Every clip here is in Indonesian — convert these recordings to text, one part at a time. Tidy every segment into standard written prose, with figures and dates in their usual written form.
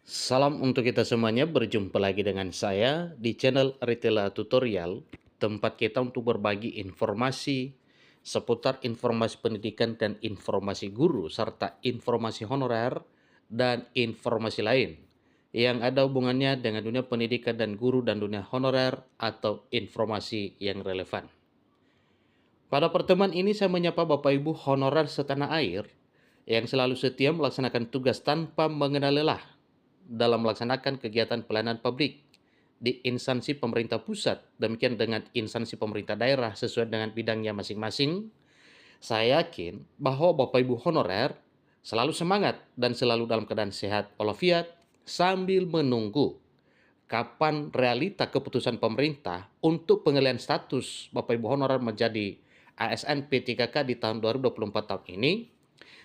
Salam untuk kita semuanya, berjumpa lagi dengan saya di channel Retela Tutorial, tempat kita untuk berbagi informasi seputar informasi pendidikan dan informasi guru, serta informasi honorer dan informasi lain yang ada hubungannya dengan dunia pendidikan dan guru dan dunia honorer atau informasi yang relevan. Pada pertemuan ini saya menyapa Bapak Ibu honorer setanah air yang selalu setia melaksanakan tugas tanpa mengenal lelah dalam melaksanakan kegiatan pelayanan publik di instansi pemerintah pusat, demikian dengan instansi pemerintah daerah sesuai dengan bidangnya masing-masing. Saya yakin bahwa Bapak Ibu honorer selalu semangat dan selalu dalam keadaan sehat walafiat sambil menunggu kapan realita keputusan pemerintah untuk pengalihan status Bapak Ibu honorer menjadi ASN P3K di tahun 2024 tahun ini,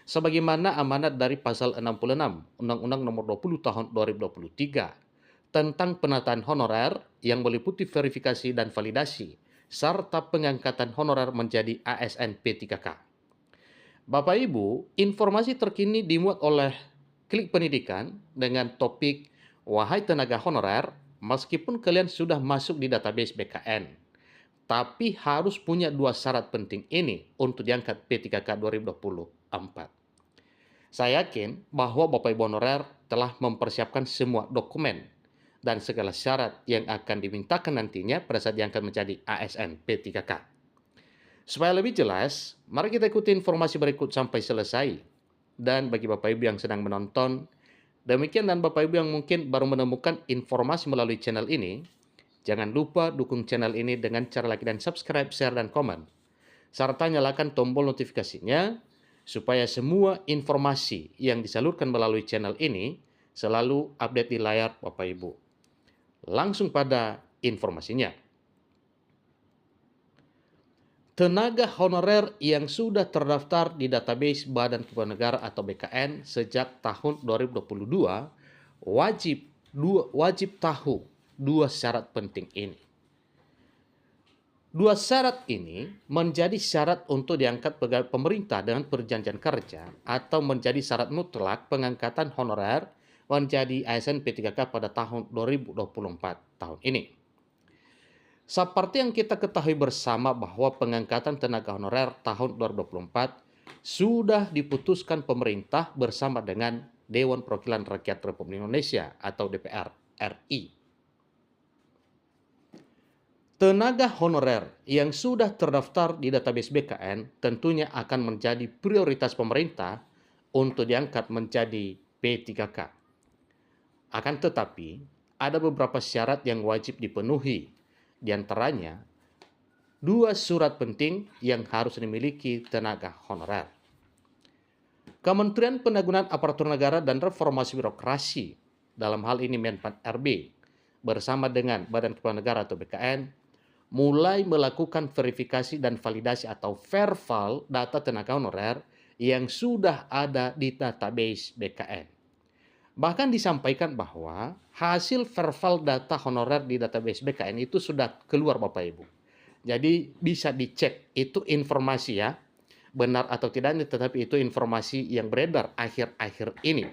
sebagaimana amanat dari pasal 66 Undang-Undang Nomor 20 Tahun 2023 tentang penataan honorer yang meliputi verifikasi dan validasi serta pengangkatan honorer menjadi ASN P3K. Bapak Ibu, informasi terkini dimuat oleh Klik Pendidikan dengan topik "Wahai tenaga honorer, meskipun kalian sudah masuk di database BKN, tapi harus punya dua syarat penting ini untuk diangkat P3K 2024." Saya yakin bahwa Bapak Ibu honorer telah mempersiapkan semua dokumen dan segala syarat yang akan dimintakan nantinya pada saat diangkat menjadi ASN P3K. Supaya lebih jelas, mari kita ikuti informasi berikut sampai selesai. Dan bagi Bapak Ibu yang sedang menonton, demikian, dan Bapak Ibu yang mungkin baru menemukan informasi melalui channel ini, jangan lupa dukung channel ini dengan cara like dan subscribe, share, dan komen. Serta nyalakan tombol notifikasinya supaya semua informasi yang disalurkan melalui channel ini selalu update di layar Bapak Ibu. Langsung pada informasinya. Tenaga honorer yang sudah terdaftar di database Badan Kepegawaian Negara atau BKN sejak tahun 2022 wajib tahu dua syarat penting ini. Dua syarat ini menjadi syarat untuk diangkat pegawai pemerintah dengan perjanjian kerja atau menjadi syarat mutlak pengangkatan honorer menjadi ASN P3K pada tahun 2024 tahun ini. Seperti yang kita ketahui bersama bahwa pengangkatan tenaga honorer tahun 2024 sudah diputuskan pemerintah bersama dengan Dewan Perwakilan Rakyat Republik Indonesia atau DPR RI. Tenaga honorer yang sudah terdaftar di database BKN tentunya akan menjadi prioritas pemerintah untuk diangkat menjadi P3K. Akan tetapi, ada beberapa syarat yang wajib dipenuhi. Di antaranya, dua surat penting yang harus dimiliki tenaga honorer. Kementerian Pendayagunaan Aparatur Negara dan Reformasi Birokrasi, dalam hal ini Menpan RB, bersama dengan Badan Kepegawaian Negara atau BKN, mulai melakukan verifikasi dan validasi atau verval data tenaga honorer yang sudah ada di database BKN. Bahkan disampaikan bahwa hasil verval data honorer di database BKN itu sudah keluar Bapak Ibu. Jadi bisa dicek, itu informasi ya, benar atau tidaknya, tetapi itu informasi yang beredar akhir-akhir ini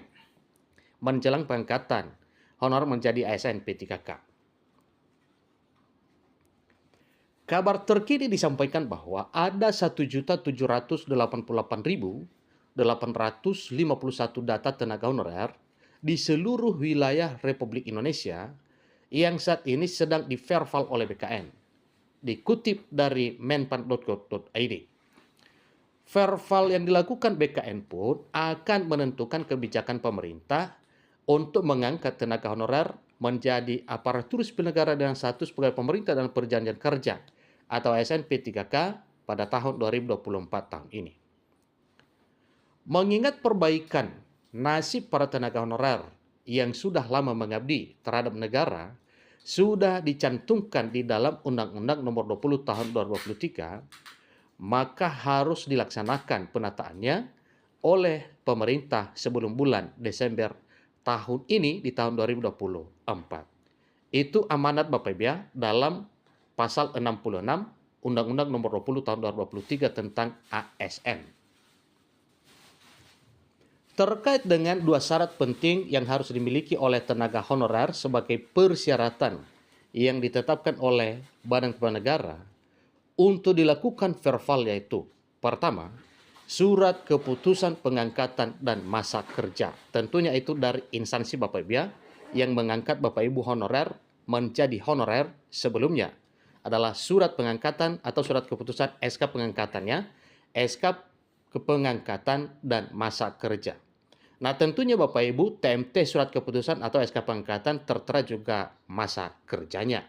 menjelang pengangkatan honorer menjadi ASN P3K. Kabar terkini disampaikan bahwa ada 1.788.851 data tenaga honorer di seluruh wilayah Republik Indonesia yang saat ini sedang diverval oleh BKN. Dikutip dari menpan.go.id. Verval yang dilakukan BKN pun akan menentukan kebijakan pemerintah untuk mengangkat tenaga honorer menjadi aparatur sipil negara dengan status pegawai pemerintah dan perjanjian kerja atau ASN P3K pada tahun 2024 tahun ini. Mengingat perbaikan nasib para tenaga honorer yang sudah lama mengabdi terhadap negara sudah dicantumkan di dalam Undang-Undang Nomor 20 Tahun 2023, maka harus dilaksanakan penataannya oleh pemerintah sebelum bulan Desember tahun ini di tahun 2024. Itu amanat Bapak Ibu ya, dalam pasal 66 Undang-Undang Nomor 20 Tahun 2023 tentang ASN. Terkait dengan dua syarat penting yang harus dimiliki oleh tenaga honorer sebagai persyaratan yang ditetapkan oleh Badan Kepegawaian Negara untuk dilakukan verval, yaitu pertama, surat keputusan pengangkatan dan masa kerja. Tentunya itu dari instansi Bapak Ibu ya, yang mengangkat Bapak Ibu honorer menjadi honorer sebelumnya adalah surat pengangkatan atau surat keputusan SK pengangkatannya, SK kepengangkatan dan masa kerja. Nah, tentunya Bapak Ibu, TMT surat keputusan atau SK pengangkatan tertera juga masa kerjanya.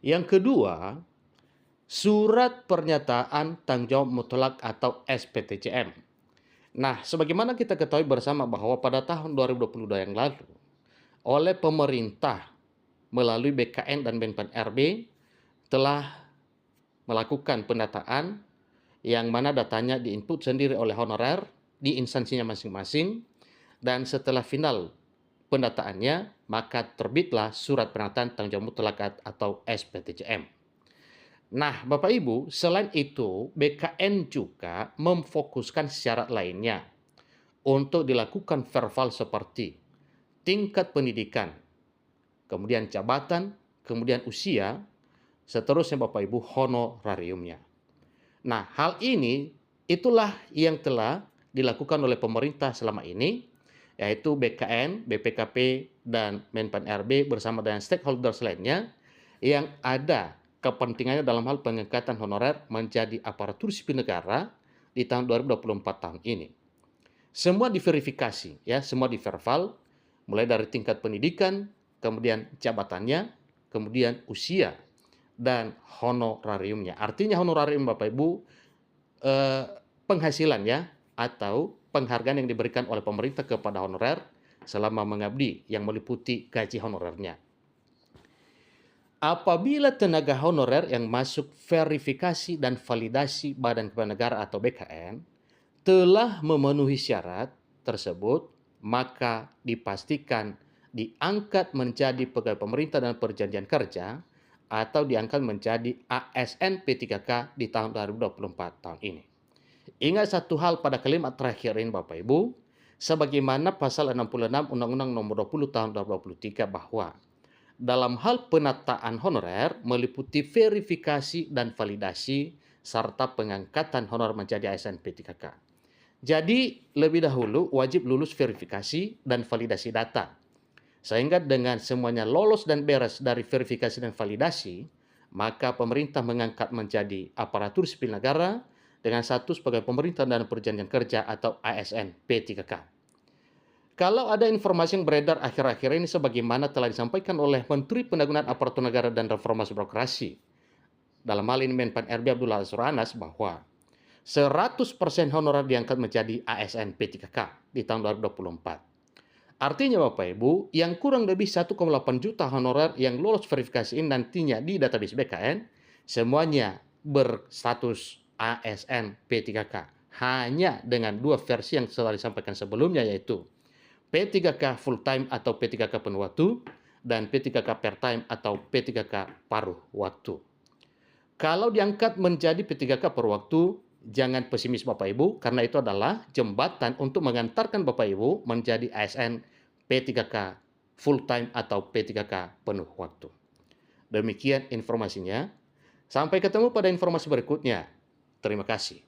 Yang kedua, surat pernyataan tanggung jawab mutlak atau SPTJM. Nah, sebagaimana kita ketahui bersama bahwa pada tahun 2022 yang lalu, oleh pemerintah melalui BKN dan Menpan RB telah melakukan pendataan yang mana datanya diinput sendiri oleh honorer di instansinya masing-masing, dan setelah final pendataannya maka terbitlah surat pernyataan tanggung jawab mutlak atau SPTJM. Nah, Bapak Ibu, selain itu BKN juga memfokuskan syarat lainnya untuk dilakukan verval seperti tingkat pendidikan, kemudian jabatan, kemudian usia, seterusnya Bapak Ibu honorariumnya. Nah, hal ini itulah yang telah dilakukan oleh pemerintah selama ini, yaitu BKN, BPKP, dan Menpan RB bersama dengan stakeholders lainnya yang ada kepentingannya dalam hal pengangkatan honorer menjadi aparatur sipil negara di tahun 2024 tahun ini. Semua diverifikasi, ya, semua diverval, mulai dari tingkat pendidikan, kemudian jabatannya, kemudian usia, dan honorariumnya. Artinya honorarium Bapak Ibu penghasilan ya, atau penghargaan yang diberikan oleh pemerintah kepada honorer selama mengabdi yang meliputi gaji honorernya. Apabila tenaga honorer yang masuk verifikasi dan validasi Badan Kepegawaian Negara atau BKN telah memenuhi syarat tersebut, maka dipastikan diangkat menjadi pegawai pemerintah dan perjanjian kerja atau diangkat menjadi ASN P3K di tahun 2024 tahun ini. Ingat satu hal pada kalimat terakhir ini Bapak Ibu, sebagaimana pasal 66 Undang-Undang Nomor 20 tahun 2023 bahwa dalam hal penataan honorer meliputi verifikasi dan validasi serta pengangkatan honorer menjadi ASN P3K. Jadi lebih dahulu wajib lulus verifikasi dan validasi data. Sehingga dengan semuanya lolos dan beres dari verifikasi dan validasi, maka pemerintah mengangkat menjadi aparatur sipil negara dengan status sebagai pemerintah dan perjanjian kerja atau ASN P3K. Kalau ada informasi yang beredar akhir-akhir ini sebagaimana telah disampaikan oleh Menteri Pendagangan Aparatur Negara dan Reformasi Birokrasi, dalam hal ini Menpan RB Abdullah Azwar Anas, bahwa 100% honorer diangkat menjadi ASN P3K di tahun 2024. Artinya Bapak Ibu, yang kurang lebih 1,8 juta honorer yang lolos verifikasi ini nantinya di database BKN, semuanya berstatus ASN P3K. Hanya dengan dua versi yang telah disampaikan sebelumnya, yaitu P3K full time atau P3K penuh waktu, dan P3K part time atau P3K paruh waktu. Kalau diangkat menjadi P3K per waktu, jangan pesimis Bapak Ibu, karena itu adalah jembatan untuk mengantarkan Bapak Ibu menjadi ASN P3K full time atau P3K penuh waktu. Demikian informasinya. Sampai ketemu pada informasi berikutnya. Terima kasih.